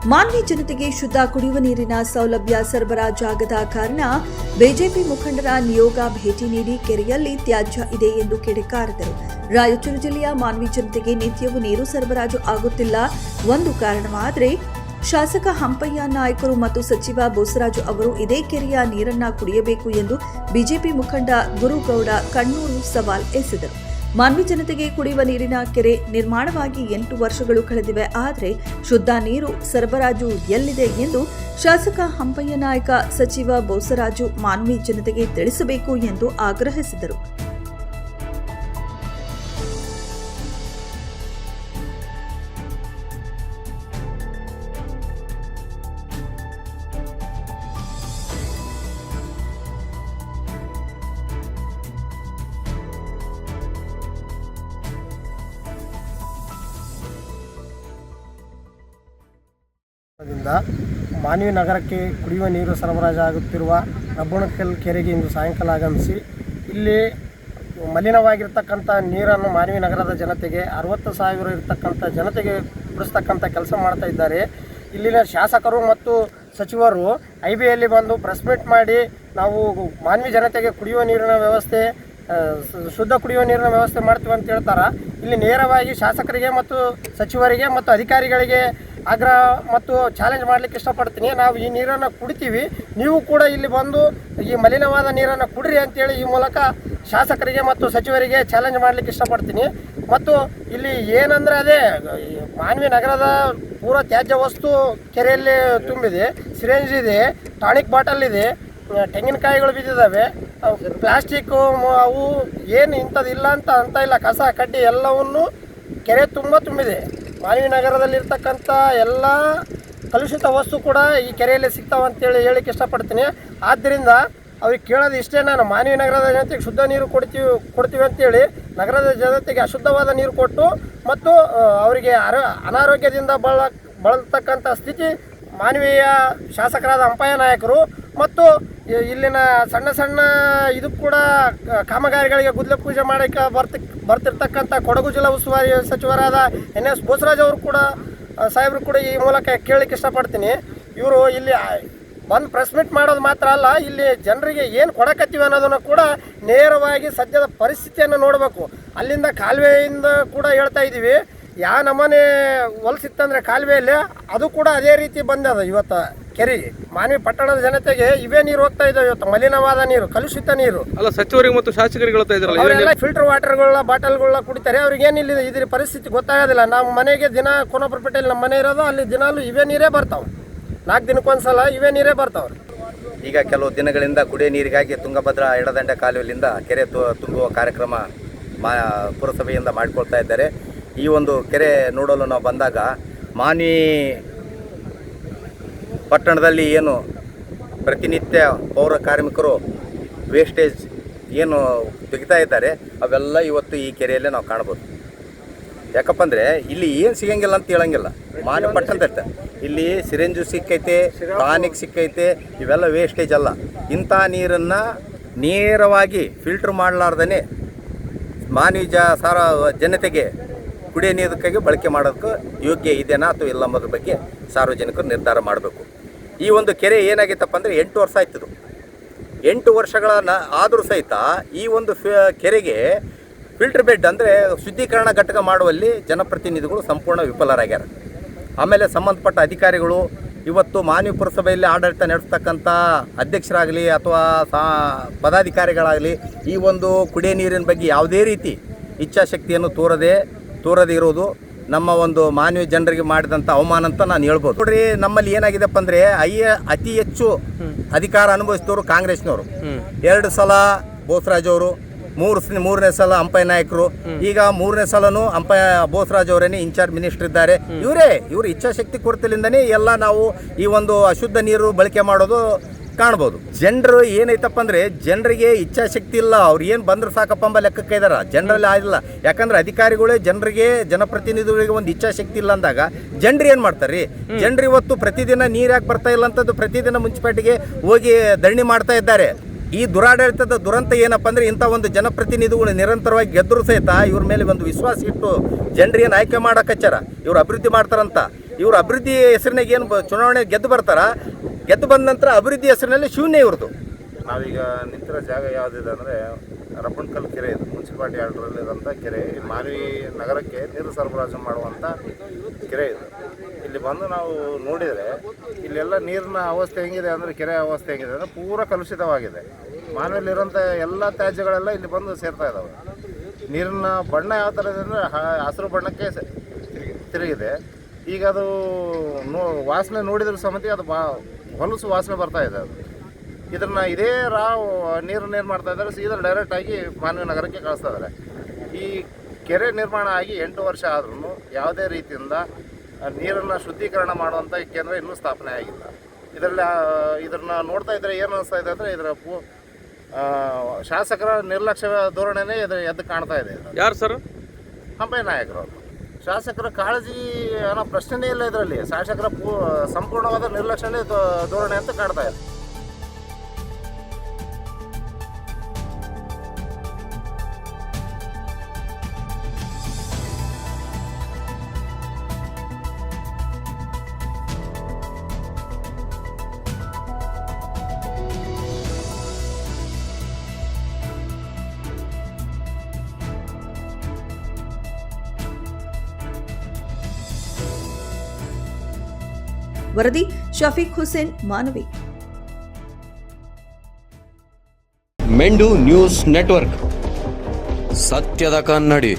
ಮಾನ್ವಿ ಜನತೆಗೆ ಶುದ್ಧ ಕುಡಿಯುವ ನೀರಿನ ಸೌಲಭ್ಯ ಸರಬರಾಜಾಗದ ಕಾರಣ ಬಿಜೆಪಿ ಮುಖಂಡರ ನಿಯೋಗ ಭೇಟಿ ನೀಡಿ ಕೆರೆಯಲ್ಲಿ ತ್ಯಾಜ್ಯ ಇದೆ ಎಂದು ಕಿಡಿಕಾರಿದರು. ರಾಯಚೂರು ಜಿಲ್ಲೆಯ ಮಾನ್ವಿ ಜನತೆಗೆ ನಿತ್ಯವೂ ನೀರು ಸರಬರಾಜು ಆಗುತ್ತಿಲ್ಲ ಒಂದು ಕಾರಣವಾದರೆ ಶಾಸಕ ಹಂಪಯ್ಯ ನಾಯ್ಕರು ಮತ್ತು ಸಚಿವ ಬೋಸರಾಜು ಅವರು ಇದೇ ಕೆರೆಯ ನೀರನ್ನ ಕುಡಿಯಬೇಕು ಎಂದು ಬಿಜೆಪಿ ಮುಖಂಡ ಗುರುಗೌಡ ಕಣ್ಣೂರು ಸವಾಲ್ ಎಸೆದರು. ಮಾನ್ವಿ ಜನತೆಗೆ ಕುಡಿಯುವ ನೀರಿನ ಕೆರೆ ನಿರ್ಮಾಣವಾಗಿ 8 ವರ್ಷಗಳು ಕಳೆದಿವೆ. ಆದರೆ ಶುದ್ಧ ನೀರು ಸರಬರಾಜು ಎಲ್ಲಿದೆ ಎಂದು ಶಾಸಕ ಹಂಪಯ್ಯ ನಾಯ್ಕ, ಸಚಿವ ಬೋಸರಾಜು ಮಾನ್ವಿ ಜನತೆಗೆ ತಿಳಿಸಬೇಕು ಎಂದು ಆಗ್ರಹಿಸಿದರು. ಮಾನ್ವಿ ನಗರಕ್ಕೆ ಕುಡಿಯುವ ನೀರು ಸರಬರಾಜಾಗುತ್ತಿರುವ ರಬ್ಬಣಕಲ್ ಕೆರೆಗೆ ಇಂದು ಸಾಯಂಕಾಲ ಆಗಮಿಸಿ ಇಲ್ಲಿ ಮಲಿನವಾಗಿರ್ತಕ್ಕಂಥ ನೀರನ್ನು ಮಾನ್ವಿ ನಗರದ ಜನತೆಗೆ 60,000 ಇರತಕ್ಕಂಥ ಜನತೆಗೆ ಕುಡಿಸ್ತಕ್ಕಂಥ ಕೆಲಸ ಮಾಡ್ತಾ ಇದ್ದಾರೆ. ಇಲ್ಲಿನ ಶಾಸಕರು ಮತ್ತು ಸಚಿವರು IBಯಲ್ಲಿ ಬಂದು ಪ್ರೆಸ್ ಮೀಟ್ ಮಾಡಿ ನಾವು ಮಾನ್ವಿ ಜನತೆಗೆ ಕುಡಿಯುವ ನೀರಿನ ವ್ಯವಸ್ಥೆ, ಶುದ್ಧ ಕುಡಿಯುವ ನೀರಿನ ವ್ಯವಸ್ಥೆ ಮಾಡ್ತೀವಿ ಅಂತ ಹೇಳ್ತಾರೆ. ಇಲ್ಲಿ ನೇರವಾಗಿ ಶಾಸಕರಿಗೆ ಮತ್ತು ಸಚಿವರಿಗೆ ಮತ್ತು ಅಧಿಕಾರಿಗಳಿಗೆ ಆಗ್ರಹ ಮತ್ತು ಚಾಲೆಂಜ್ ಮಾಡಲಿಕ್ಕೆ ಇಷ್ಟಪಡ್ತೀನಿ. ನಾವು ಈ ನೀರನ್ನು ಕುಡಿತೀವಿ, ನೀವು ಕೂಡ ಇಲ್ಲಿ ಬಂದು ಈ ಮಲಿನವಾದ ನೀರನ್ನು ಕುಡಿರಿ ಅಂತೇಳಿ ಈ ಮೂಲಕ ಶಾಸಕರಿಗೆ ಮತ್ತು ಸಚಿವರಿಗೆ ಚಾಲೆಂಜ್ ಮಾಡಲಿಕ್ಕೆ ಇಷ್ಟಪಡ್ತೀನಿ. ಮತ್ತು ಇಲ್ಲಿ ಏನಂದರೆ ಅದೇ ಮಾನ್ವಿ ನಗರದ ಪೂರ ತ್ಯಾಜ್ಯ ವಸ್ತು ಕೆರೆಯಲ್ಲಿ ತುಂಬಿದೆ. ಸಿರಿಂಜ್ ಇದೆ, ಟಾನಿಕ್ ಬಾಟಲ್ ಇದೆ, ತೆಂಗಿನಕಾಯಿಗಳು ಬಿದ್ದಿದ್ದಾವೆ, ಪ್ಲಾಸ್ಟಿಕ್ಕು, ಅವು ಏನು ಇಂಥದ್ದಿಲ್ಲ ಅಂತ ಇಲ್ಲ, ಕಸ ಕಡ್ಡಿ ಎಲ್ಲವನ್ನು ಕೆರೆ ತುಂಬಿದೆ. ಮಾನ್ವಿ ನಗರದಲ್ಲಿರ್ತಕ್ಕಂಥ ಎಲ್ಲ ಕಲುಷಿತ ವಸ್ತು ಕೂಡ ಈ ಕೆರೆಯಲ್ಲಿ ಸಿಗ್ತಾವಂತೇಳಿ ಹೇಳಿಕ್ಕೆ ಇಷ್ಟಪಡ್ತೀನಿ. ಆದ್ದರಿಂದ ಅವ್ರಿಗೆ ಕೇಳೋದು ಇಷ್ಟೇ, ನಾನು ಮಾನ್ವಿ ನಗರದ ಜನತೆಗೆ ಶುದ್ಧ ನೀರು ಕೊಡ್ತೀವಿ ಅಂತೇಳಿ ನಗರದ ಜನತೆಗೆ ಅಶುದ್ಧವಾದ ನೀರು ಕೊಟ್ಟು ಮತ್ತು ಅವರಿಗೆ ಅನಾರೋಗ್ಯದಿಂದ ಬಳಲ್ತಕ್ಕಂಥ ಸ್ಥಿತಿ ಮಾನ್ವಿಯ ಶಾಸಕರಾದ ಹಂಪಯ್ಯ ನಾಯಕರು ಮತ್ತು ಇಲ್ಲಿನ ಸಣ್ಣ ಇದು ಕೂಡ ಕಾಮಗಾರಿಗಳಿಗೆ ಗುದ್ದಲಿ ಪೂಜೆ ಮಾಡೋಕ್ಕೆ ಬರ್ತಿರ್ತಕ್ಕಂಥ ಕೊಡಗು ಜಿಲ್ಲಾ ಉಸ್ತುವಾರಿ ಸಚಿವರಾದ NS ಬೋಸರಾಜ್ ಅವರು ಕೂಡ ಸಾಹೇಬರು ಕೂಡ ಈ ಮೂಲಕ ಕೇಳಲಿಕ್ಕೆ ಇಷ್ಟಪಡ್ತೀನಿ. ಇವರು ಇಲ್ಲಿ ಬಂದು ಪ್ರೆಸ್ ಮೀಟ್ ಮಾಡೋದು ಮಾತ್ರ ಅಲ್ಲ, ಇಲ್ಲಿ ಜನರಿಗೆ ಏನು ಕೊಡಕತ್ತೀವಿ ಅನ್ನೋದನ್ನು ಕೂಡ ನೇರವಾಗಿ ಸದ್ಯದ ಪರಿಸ್ಥಿತಿಯನ್ನು ನೋಡಬೇಕು. ಅಲ್ಲಿಂದ ಕಾಲುವೆಯಿಂದ ಕೂಡ ಹೇಳ್ತಾ ಇದ್ದೀವಿ, ಯಾವ ನಮೂನೆ ಹೊಲಸಿತ್ತಂದರೆ ಕಾಲುವೆಯಲ್ಲಿ ಅದು ಕೂಡ ಅದೇ ರೀತಿ ಬಂದದ. ಇವತ್ತು ಕೆರೆಗೆ ಮಾನ್ವಿ ಪಟ್ಟಣದ ಜನತೆಗೆ ಇವೇ ನೀರು ಹೋಗ್ತಾ ಇದ್ದಾವೆ. ಇವತ್ತು ಮಲಿನವಾದ ನೀರು, ಕಲುಷಿತ ನೀರು. ಅಲ್ಲ, ಸಚಿವರಿಗೆ ಮತ್ತು ಶಾಸಕರಿಗೆ ಹೇಳ್ತಾ ಇದ್ರಲ್ಲ, ಅವರೆಲ್ಲ ಫಿಲ್ಟರ್ ವಾಟರ್ಗಳನ್ನ ಬಾಟಲ್ಗಳನ್ನ ಕುಡಿತಾರೆ. ಅವ್ರಿಗೇನಿಲ್ಲ ಇದ್ರ ಪರಿಸ್ಥಿತಿ ಗೊತ್ತಾಗೋದಿಲ್ಲ. ನಮ್ಮ ಮನೆಗೆ ದಿನ ಕೋನಪುರಪೇಟೆಯಲ್ಲಿ ನಮ್ಮ ಮನೆ ಇರೋದು, ಅಲ್ಲಿ ದಿನಾಲು ಇವೇ ನೀರೇ ಬರ್ತಾವೆ. 4 ದಿನಕ್ಕೊಂದ್ಸಲ ಇವೇ ನೀರೇ ಬರ್ತಾವೆ. ಈಗ ಕೆಲವು ದಿನಗಳಿಂದ ಕುಡಿಯ ನೀರಿಗಾಗಿ ತುಂಗಭದ್ರಾ ಎಡದಂಡೆ ಕಾಲುವೆಯಿಂದ ಕೆರೆ ತುಂಬುವ ಕಾರ್ಯಕ್ರಮ ಪುರಸಭೆಯಿಂದ ಮಾಡಿಕೊಳ್ತಾ ಇದ್ದಾರೆ. ಈ ಒಂದು ಕೆರೆ ನೋಡಲು ನಾವು ಬಂದಾಗ ಮಾನ್ವಿ ಪಟ್ಟಣದಲ್ಲಿ ಏನು ಪ್ರತಿನಿತ್ಯ ಪೌರ ಕಾರ್ಮಿಕರು ವೇಸ್ಟೇಜ್ ಏನು ತೆಗಿತಾ ಇದ್ದಾರೆ ಅವೆಲ್ಲ ಇವತ್ತು ಈ ಕೆರೆಯಲ್ಲೇ ನಾವು ಕಾಣ್ಬೋದು. ಯಾಕಪ್ಪ ಅಂದರೆ ಇಲ್ಲಿ ಏನು ಸಿಗಂಗಿಲ್ಲ ಅಂತ ಹೇಳಂಗಿಲ್ಲ. ಮಾನ್ವಿ ಪಟ್ಟಣದ ಇಲ್ಲಿ ಸಿರಿಂಜು ಸಿಕ್ಕೈತೆ, ಟಾನಿಕ್ ಸಿಕ್ಕೈತೆ, ಇವೆಲ್ಲ ವೇಸ್ಟೇಜ್ ಅಲ್ಲ. ಇಂಥ ನೀರನ್ನು ನೇರವಾಗಿ ಫಿಲ್ಟ್ರ್ ಮಾಡಲಾರ್ದೇ ಮಾನ್ವಿ ಜನತೆಗೆ ಕುಡಿಯೋ ನೀರಕ್ಕಾಗಿ ಬಳಕೆ ಮಾಡೋದಕ್ಕೆ ಯೋಗ್ಯ ಇದೆನಾ ಅಥವಾ ಇಲ್ಲ ಅನ್ನೋದ್ರ ಬಗ್ಗೆ ಸಾರ್ವಜನಿಕರು ನಿರ್ಧಾರ ಮಾಡಬೇಕು. ಈ ಒಂದು ಕೆರೆ ಏನಾಗಿತ್ತಪ್ಪ ಅಂದರೆ 8 ವರ್ಷ ಆಯ್ತದು. 8 ವರ್ಷಗಳನ್ನ ಆದರೂ ಸಹಿತ ಈ ಒಂದು ಕೆರೆಗೆ ಫಿಲ್ಟರ್ ಬೆಡ್ ಅಂದರೆ ಶುದ್ಧೀಕರಣ ಘಟಕ ಮಾಡುವಲ್ಲಿ ಜನಪ್ರತಿನಿಧಿಗಳು ಸಂಪೂರ್ಣ ವಿಫಲರಾಗ್ಯಾರ. ಆಮೇಲೆ ಸಂಬಂಧಪಟ್ಟ ಅಧಿಕಾರಿಗಳು ಇವತ್ತು ಮಾನ್ವಿ ಪುರಸಭೆಯಲ್ಲಿ ಆಡಳಿತ ನಡೆಸ್ತಕ್ಕಂಥ ಅಧ್ಯಕ್ಷರಾಗಲಿ ಅಥವಾ ಪದಾಧಿಕಾರಿಗಳಾಗಲಿ ಈ ಒಂದು ಕುಡಿಯೋ ನೀರಿನ ಬಗ್ಗೆ ಯಾವುದೇ ರೀತಿ ಇಚ್ಛಾಶಕ್ತಿಯನ್ನು ತೋರದೇ ಇರೋದು ನಮ್ಮ ಒಂದು ಮಾನ್ವಿ ಜನರಿಗೆ ಮಾಡಿದಂಥ ಅವಮಾನ ಅಂತ ನಾನು ಹೇಳ್ಬೋದು. ನೋಡ್ರಿ, ನಮ್ಮಲ್ಲಿ ಏನಾಗಿದೆಪ್ಪ ಅಂದರೆ ಅತಿ ಹೆಚ್ಚು ಅಧಿಕಾರ ಅನುಭವಿಸಿದವರು ಕಾಂಗ್ರೆಸ್ನವರು. 2 ಸಲ ಬೋಸರಾಜ್ ಅವರು, ಮೂರನೇ ಸಲ ಹಂಪಯ್ಯ ನಾಯಕರು, ಈಗ 3ನೇ ಸಲನೂ ಬೋಸರಾಜ್ ಅವರೇನೆ ಇನ್ಚಾರ್ಜ್ ಮಿನಿಸ್ಟರ್ ಇದ್ದಾರೆ. ಇವರು ಇಚ್ಛಾಶಕ್ತಿ ಕೊರತೆಯಿಂದನೇ ಎಲ್ಲ ನಾವು ಈ ಒಂದು ಅಶುದ್ಧ ನೀರು ಬಳಕೆ ಮಾಡೋದು ಕಾಣ್ಬೋದು. ಜನರು ಏನೈತಪ್ಪ ಅಂದರೆ ಜನರಿಗೆ ಇಚ್ಛಾಶಕ್ತಿ ಇಲ್ಲ. ಅವ್ರು ಏನು ಬಂದ್ರೆ ಸಾಕಪ್ಪ ಎಂಬ ಲೆಕ್ಕಕ್ಕೆ ಇದ್ದಾರೆ, ಜನರಲ್ಲಿ ಆಗಿಲ್ಲ. ಯಾಕಂದ್ರೆ ಅಧಿಕಾರಿಗಳೇ ಜನಪ್ರತಿನಿಧಿಗಳಿಗೆ ಒಂದು ಇಚ್ಛಾಶಕ್ತಿ ಇಲ್ಲ ಅಂದಾಗ ಜನರು ಏನು ಮಾಡ್ತಾರೆ ರೀ? ಜನರು ಇವತ್ತು ಪ್ರತಿದಿನ ನೀರು ಯಾಕೆ ಬರ್ತಾ ಇಲ್ಲ ಅಂತದ್ದು ಪ್ರತಿದಿನ ಮುನ್ಸಿಪಾಲ್ಟಿಗೆ ಹೋಗಿ ಧರಣಿ ಮಾಡ್ತಾ ಇದ್ದಾರೆ. ಈ ದುರಾಡಳಿತದ ದುರಂತ ಏನಪ್ಪ ಅಂದರೆ ಇಂಥ ಒಂದು ಜನಪ್ರತಿನಿಧಿಗಳು ನಿರಂತರವಾಗಿ ಗೆದ್ದರೂ ಸಹಿತ ಇವ್ರ ಮೇಲೆ ಒಂದು ವಿಶ್ವಾಸ ಇಟ್ಟು ಜನರೇನು ಆಯ್ಕೆ ಮಾಡೋಕಚ್ಚಾರ, ಇವ್ರು ಅಭಿವೃದ್ಧಿ ಮಾಡ್ತಾರಂತ ಇವರು ಅಭಿವೃದ್ಧಿ ಹೆಸರಿನಾಗ ಏನು ಚುನಾವಣೆ ಗೆದ್ದು ಬರ್ತಾರ, ಗೆದ್ದು ಬಂದ ನಂತರ ಅಭಿವೃದ್ಧಿ ಹೆಸರಿನಲ್ಲಿ ಶೂನ್ಯ ಇವ್ರದ್ದು. ನಾವೀಗ ನಿಂತಿರೋ ಜಾಗ ಯಾವುದಿದೆ ಅಂದರೆ ರಬ್ಬಣಕಲ್ ಕೆರೆ ಇದೆ, ಮುನ್ಸಿಪಾಲ್ಟಿ ಆರ್ಡ್ರಲ್ಲಿರೋಂಥ ಕೆರೆ. ಮಾನವಿ ನಗರಕ್ಕೆ ನೀರು ಸರಬರಾಜು ಮಾಡುವಂಥ ಕೆರೆ ಇದು. ಇಲ್ಲಿ ಬಂದು ನಾವು ನೋಡಿದರೆ ಇಲ್ಲೆಲ್ಲ ನೀರಿನ ಅವಸ್ಥೆ ಹೆಂಗಿದೆ ಅಂದರೆ, ಕೆರೆ ಅವಸ್ಥೆ ಹೆಂಗಿದೆ ಅಂದರೆ ಪೂರ ಕಲುಷಿತವಾಗಿದೆ. ಮಾನವಿಯಲ್ಲಿರೋಂಥ ಎಲ್ಲ ತ್ಯಾಜ್ಯಗಳೆಲ್ಲ ಇಲ್ಲಿ ಬಂದು ಸೇರ್ತಾ ಇದ್ದಾವೆ. ನೀರಿನ ಬಣ್ಣ ಯಾವ ಥರ ಇದೆ ಅಂದರೆ ಹಸಿರು ಬಣ್ಣಕ್ಕೆ ತಿರುಗಿದೆ. ಈಗ ಅದು ವಾಸನೆ ನೋಡಿದ್ರ ಸಮೇತ ಅದು ಹೊಲಸು ವಾಸನೆ ಬರ್ತಾ ಇದೆ. ಅದು ಇದನ್ನು ಇದೇ ನೀರನ್ನು ಏನು ಮಾಡ್ತಾ ಇದ್ದಾರೆ, ಸೀದಾ ಡೈರೆಕ್ಟಾಗಿ ಮಾನವಿ ನಗರಕ್ಕೆ ಕಳಿಸ್ತಾ ಇದ್ದಾರೆ. ಈ ಕೆರೆ ನಿರ್ಮಾಣ ಆಗಿ 8 ವರ್ಷ ಆದ್ರೂ ಯಾವುದೇ ರೀತಿಯಿಂದ ನೀರನ್ನು ಶುದ್ಧೀಕರಣ ಮಾಡುವಂಥ ಕೇಂದ್ರ ಇನ್ನೂ ಸ್ಥಾಪನೆ ಆಗಿಲ್ಲ. ಇದನ್ನು ನೋಡ್ತಾ ಇದ್ದರೆ ಏನು ಅನಿಸ್ತಾ ಇದೆ ಅಂದರೆ, ಇದರ ಶಾಸಕರ ನಿರ್ಲಕ್ಷ್ಯ ಧೋರಣೆನೇ ಎದ್ದು ಕಾಣ್ತಾ ಇದೆ. ಯಾರು ಸರ್? ಹಂಪಯ್ಯ ನಾಯಕರು. ಶಾಸಕರ ಕಾಳಜಿ ಅನ್ನೋ ಪ್ರಶ್ನೆನೇ ಇಲ್ಲ ಇದರಲ್ಲಿ. ಶಾಸಕರ ಸಂಪೂರ್ಣವಾದ ನಿರ್ಲಕ್ಷ್ಯನೇ ಧೋರಣೆ ಅಂತ ಕಾಣ್ತಾ ಇದೆ. ವರದಿ ಶಫೀಕ್ ಹುಸೇನ್, ಮಾನವಿ. ಮೆಂಡು ನ್ಯೂಸ್ ನೆಟ್ವರ್ಕ್, ಸತ್ಯದ ಕನ್ನಡಿ.